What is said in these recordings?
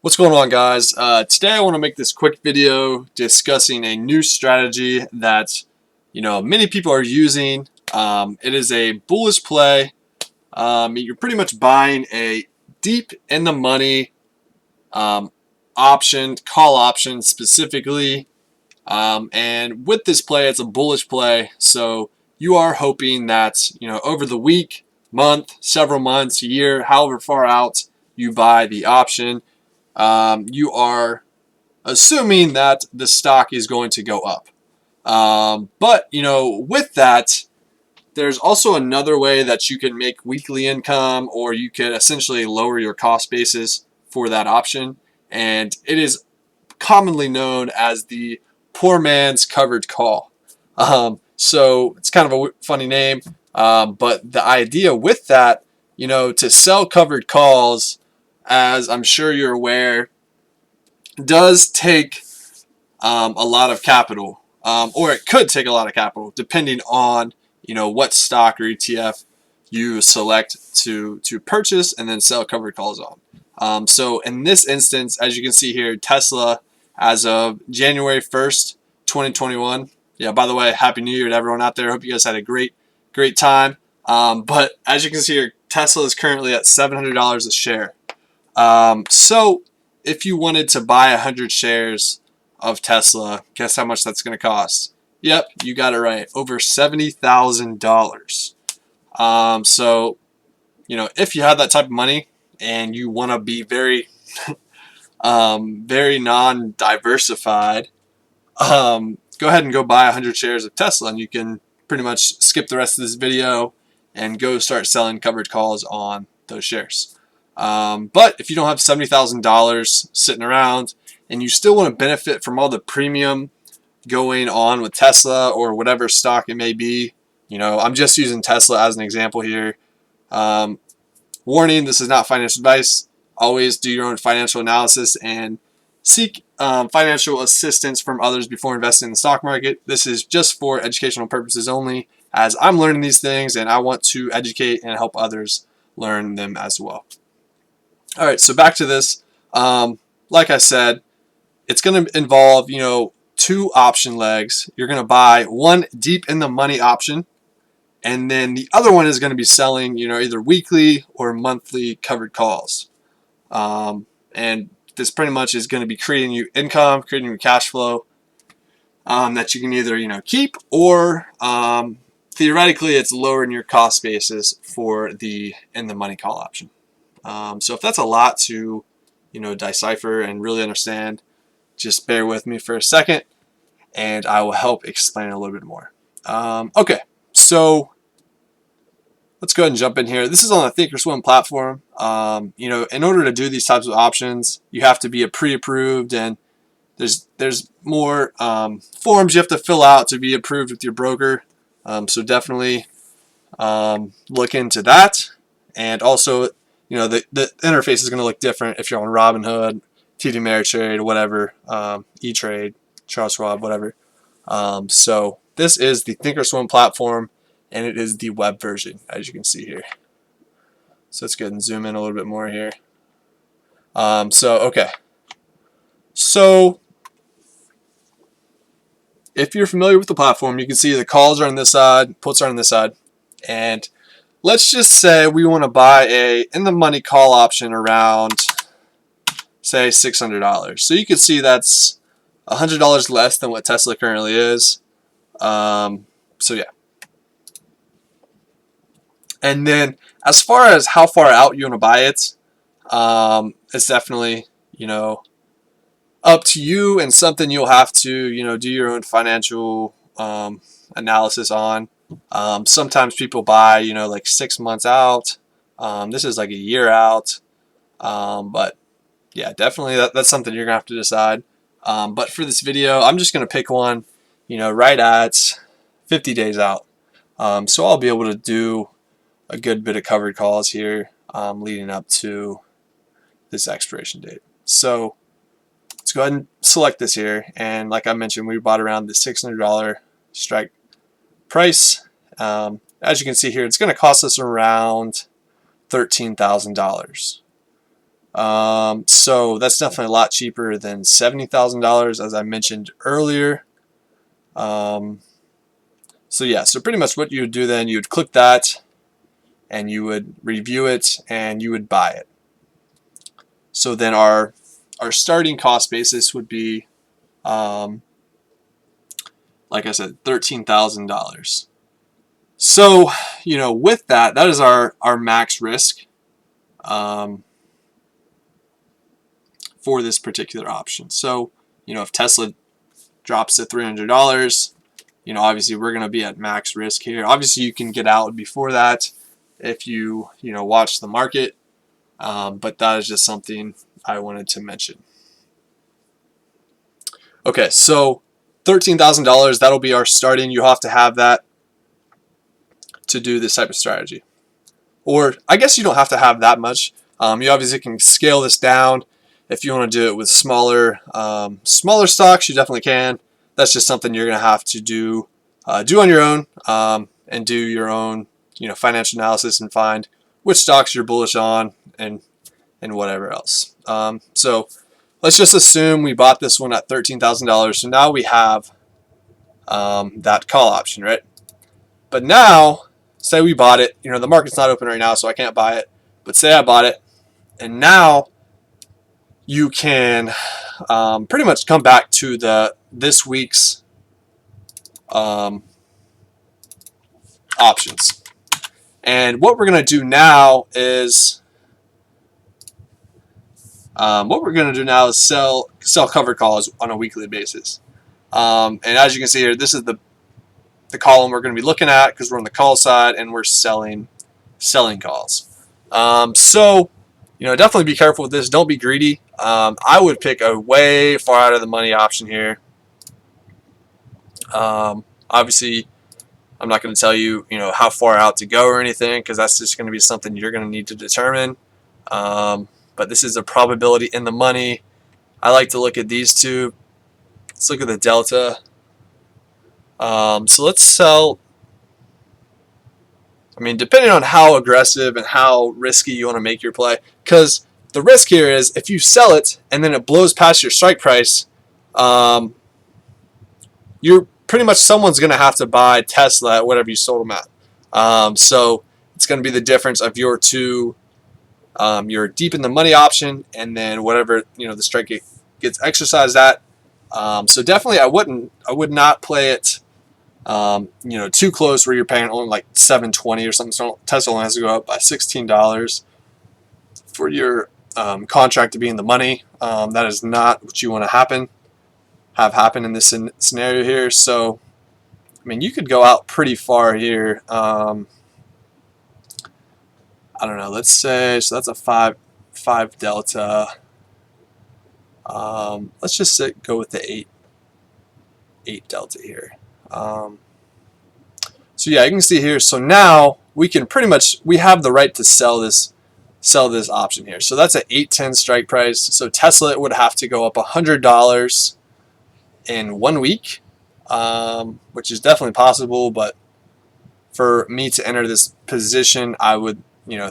What's going on, guys? Today I want to make this quick video discussing a new strategy that many people are using. It is a bullish play. You're pretty much buying a deep in the money um, option, call option specifically. And with this play, it's a bullish play. So you are hoping that over the week, month, several months, year, however far out you buy the option, you are assuming that the stock is going to go up. But with that, there's also another way that you can make weekly income, or you could essentially lower your cost basis for that option. And it is commonly known as the poor man's covered call. So it's kind of a funny name, but the idea with that, to sell covered calls, as I'm sure you're aware, does take a lot of capital, or it could take a lot of capital, depending on what stock or ETF you select to purchase and then sell covered calls on. So in this instance, as you can see here, Tesla, as of January 1st, 2021. Yeah, by the way, Happy New Year to everyone out there. Hope you guys had a great time. But as you can see here, Tesla is currently at $700 a share. So if you wanted to buy 100 shares of Tesla, guess how much that's going to cost? Yep, you got it right. Over $70,000. So, if you have that type of money and you want to be very, very non-diversified, go ahead and go buy 100 shares of Tesla, and you can pretty much skip the rest of this video and go start selling covered calls on those shares. But if you don't have $70,000 sitting around and you still want to benefit from all the premium going on with Tesla or whatever stock it may be, I'm just using Tesla as an example here. Warning, this is not financial advice. Always do your own financial analysis and seek financial assistance from others before investing in the stock market. This is just for educational purposes only, as I'm learning these things and I want to educate and help others learn them as well. All right, so back to this. Like I said, it's going to involve, two option legs. You're going to buy one deep in the money option, and then the other one is going to be selling, either weekly or monthly covered calls. And this pretty much is going to be creating you income, creating you cash flow that you can either, keep, or theoretically it's lowering your cost basis for the in the money call option. So if that's a lot to, decipher and really understand, just bear with me for a second and I will help explain a little bit more. Okay, so let's go ahead and jump in here. This is on the Thinkorswim platform. In order to do these types of options, you have to be a pre-approved, and there's more forms you have to fill out to be approved with your broker. So definitely look into that. And also, the interface is going to look different if you're on Robinhood, TD Ameritrade, whatever, E-Trade, Charles Schwab, whatever. So this is the Thinkorswim platform, and it is the web version, as you can see here. So let's go ahead and zoom in a little bit more here. Okay. So if you're familiar with the platform, you can see the calls are on this side, puts are on this side, and let's just say we want to buy a in the money call option around, say, $600. So you can see that's $100 less than what Tesla currently is. So yeah. And then as far as how far out you want to buy it, it's definitely, up to you, and something you'll have to, do your own financial analysis on. Sometimes people buy, like 6 months out. This is like a year out. But yeah, definitely that's something you're going to have to decide. But for this video, I'm just going to pick one, right at 50 days out. So I'll be able to do a good bit of covered calls here leading up to this expiration date. So let's go ahead and select this here. And like I mentioned, we bought around the $600 strike price. As you can see here, it's going to cost us around $13,000. So that's definitely a lot cheaper than $70,000, as I mentioned earlier. So yeah, so pretty much what you would do then, you would click that and you would review it and you would buy it. So then our starting cost basis would be, like I said, $13,000. So, with that is our max risk for this particular option. So, if Tesla drops to $300, obviously we're going to be at max risk here. Obviously you can get out before that if you watch the market, but that is just something I wanted to mention. Okay, so $13,000, that'll be our starting. You have to have that to do this type of strategy. Or I guess you don't have to have that much. You obviously can scale this down. If you want to do it with smaller stocks, you definitely can. That's just something you're going to have to do on your own, and do your own financial analysis and find which stocks you're bullish on and whatever else. So let's just assume we bought this one at $13,000. So now we have that call option, right? But now, say we bought it. The market's not open right now, so I can't buy it. But say I bought it, and now you can pretty much come back to this week's options. And what we're going to do now is sell covered calls on a weekly basis. And as you can see here, this is the column we're going to be looking at because we're on the call side and we're selling calls. So definitely be careful with this. Don't be greedy. I would pick a way far out of the money option here. Obviously, I'm not going to tell you, how far out to go or anything, because that's just going to be something you're going to need to determine. But this is a probability in the money. I like to look at these two. Let's look at the delta. So let's sell. Depending on how aggressive and how risky you want to make your play, because the risk here is if you sell it and then it blows past your strike price, you're pretty much someone's going to have to buy Tesla at whatever you sold them at. So it's going to be the difference of your two, your deep in the money option, and then whatever the strike gets exercised at. So definitely, I would not play it, too close where you're paying only like $7.20 or something. So Tesla only has to go up by $16 for your contract to be in the money. That is not what you want to have happen in this scenario here. So, you could go out pretty far here. I don't know. Let's say so. That's a 5 delta. Let's just go with the 8 delta here. So yeah, you can see here. So now we have the right to sell this option here. So that's an 8.10 strike price. So Tesla would have to go up $100 in 1 week, which is definitely possible. But for me to enter this position, I would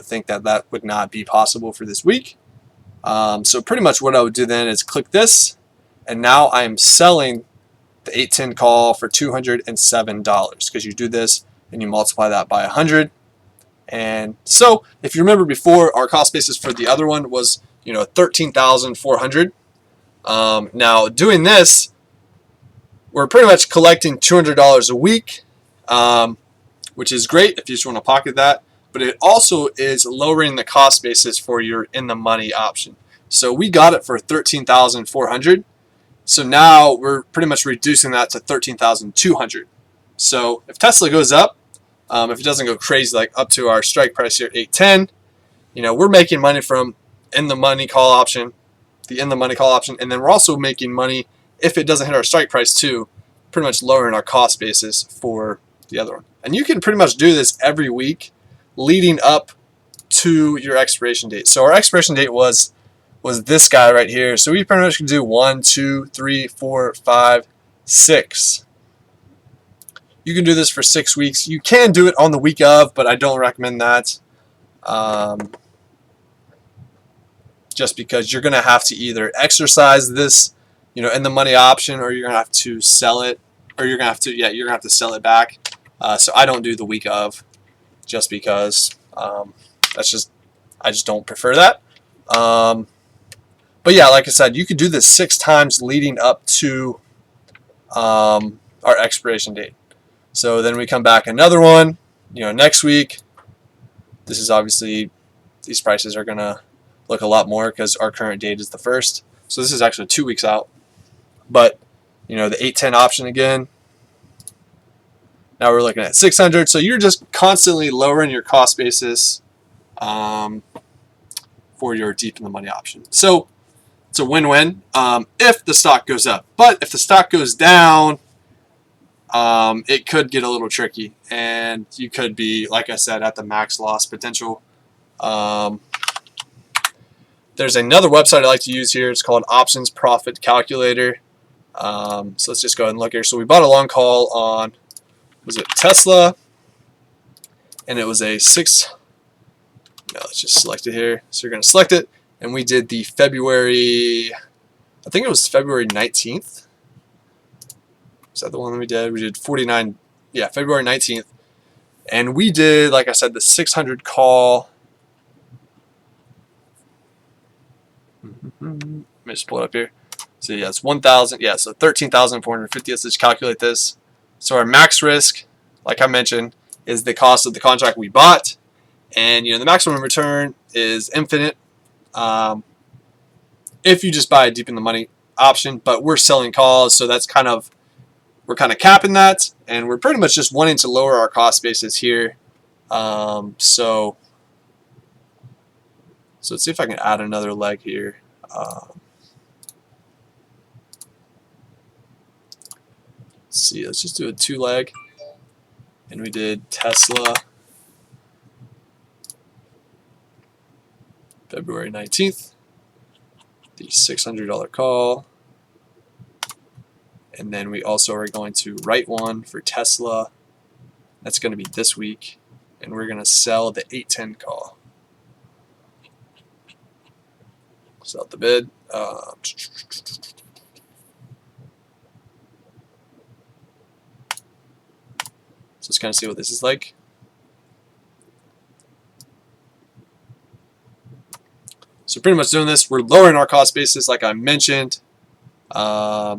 think that would not be possible for this week. So pretty much what I would do then is click this, and now I am selling the 8.10 call for $207, because you do this and you multiply that by 100. And so if you remember before, our cost basis for the other one was $13,400. Now doing this, we're pretty much collecting $200 a week, which is great if you just want to pocket that. But it also is lowering the cost basis for your in the money option. So we got it for $13,400. So now we're pretty much reducing that to $13,200. So if Tesla goes up, if it doesn't go crazy like up to our strike price here at 8.10, we're making money from the in the money call option, and then we're also making money if it doesn't hit our strike price too, pretty much lowering our cost basis for the other one. And you can pretty much do this every week leading up to your expiration date. So our expiration date was this guy right here. So we pretty much can do 1, 2, 3, 4, 5, 6. You can do this for 6 weeks. You can do it on the week of, but I don't recommend that. just because you're going to have to either exercise this, in the money option, or you're going to have to sell it, or you're going to have to, you're going to have to sell it back. So I don't do the week of, just because I just don't prefer that. But yeah, like I said, you could do this 6 times leading up to our expiration date. So then we come back another one, next week. This is obviously, these prices are going to look a lot more because our current date is the 1st. So this is actually 2 weeks out. But, the 810 option again. Now we're looking at 600. So you're just constantly lowering your cost basis for your deep in the money option. So it's a win-win if the stock goes up. But if the stock goes down, it could get a little tricky, and you could be, like I said, at the max loss potential. There's another website I like to use here. It's called Options Profit Calculator. So let's just go ahead and look here. So we bought a long call on, was it Tesla? And it was a 6. No, let's just select it here. So you're going to select it. And we did the February, I think it was February 19th. Is that the one that we did? We did 49, yeah, February 19th. And we did, like I said, the 600 call. Let me just pull it up here. So yeah, it's 1,000. Yeah, so 13,450. Let's just calculate this. So our max risk, like I mentioned, is the cost of the contract we bought. And the maximum return is infinite if you just buy a deep in the money option. But we're selling calls, so that's we're kind of capping that, and we're pretty much just wanting to lower our cost basis here. So let's see if I can add another leg here. Let's see, let's just do a 2-leg. And we did Tesla February 19th, the $600 call. And then we also are going to write one for Tesla. That's going to be this week. And we're going to sell the 810 call. Sell the bid. So let's kind of see what this is like. So pretty much doing this, we're lowering our cost basis like I mentioned. We're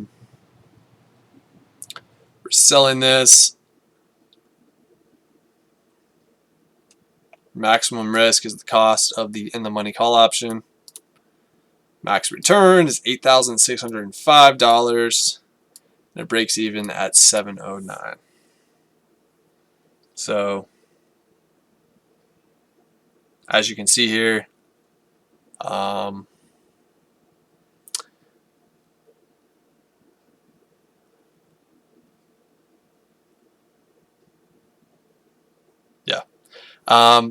selling this. Maximum risk is the cost of the in the money call option. Max return is $8,605, and it breaks even at 709. So as you can see here,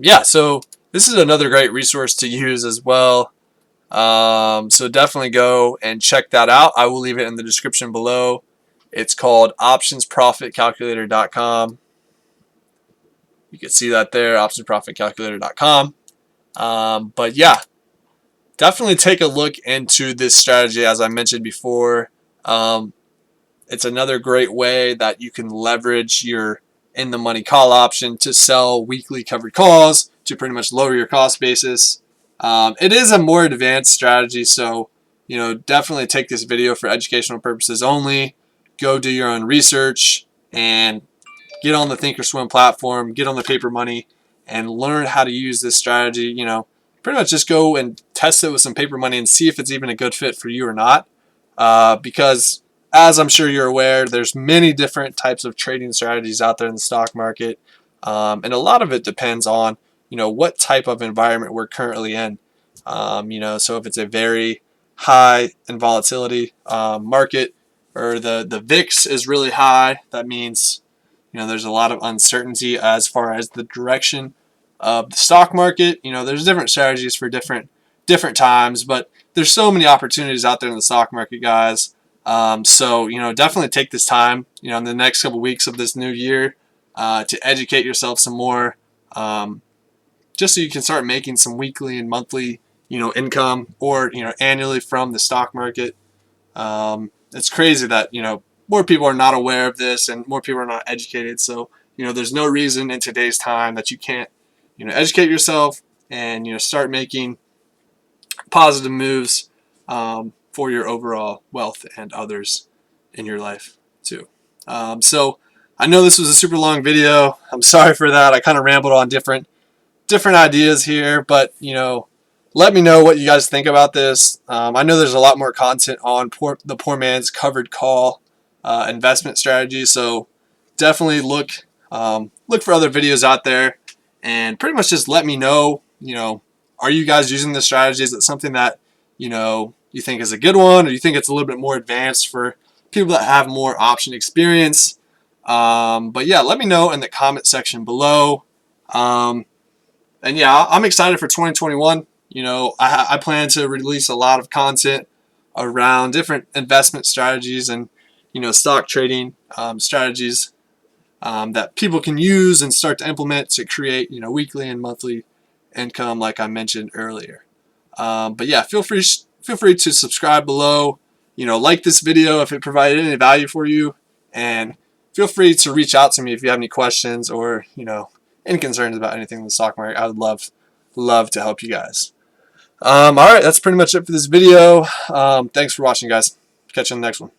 yeah, so this is another great resource to use as well. So definitely go and check that out. I will leave it in the description below. It's called optionsprofitcalculator.com. You can see that there, optionsprofitcalculator.com. But yeah, definitely take a look into this strategy. As I mentioned before, it's another great way that you can leverage your in the money call option to sell weekly covered calls to pretty much lower your cost basis. It is a more advanced strategy, so definitely take this video for educational purposes only. Go do your own research and get on the Thinkorswim platform, get on the paper money, and learn how to use this strategy. Pretty much just go and test it with some paper money and see if it's even a good fit for you or not. Because as I'm sure you're aware, there's many different types of trading strategies out there in the stock market, and a lot of it depends on what type of environment we're currently in. So if it's a very high in volatility market, or the VIX is really high, that means there's a lot of uncertainty as far as the direction of the stock market. There's different strategies for different times, but there's so many opportunities out there in the stock market, guys. So definitely take this time in the next couple weeks of this new year to educate yourself some more, just so you can start making some weekly and monthly income or annually from the stock market. It's crazy that more people are not aware of this and more people are not educated. So there's no reason in today's time that you can't educate yourself and start making positive moves for your overall wealth and others in your life too. So I know this was a super long video. I'm sorry for that. I kind of rambled on different ideas here, but let me know what you guys think about this. I know there's a lot more content on the poor man's covered call investment strategy, so definitely look for other videos out there, and pretty much just let me know. Are you guys using this strategy? Is it something that you think is a good one, or you think it's a little bit more advanced for people that have more option experience? But yeah, let me know in the comment section below. And yeah, I'm excited for 2021. I plan to release a lot of content around different investment strategies and stock trading strategies that people can use and start to implement to create weekly and monthly income, like I mentioned earlier. But yeah, feel free to subscribe below. Like this video if it provided any value for you, and feel free to reach out to me if you have any questions or any concerns about anything in the stock market. I would love to help you guys. All right, that's pretty much it for this video. Thanks for watching, guys. Catch you on the next one.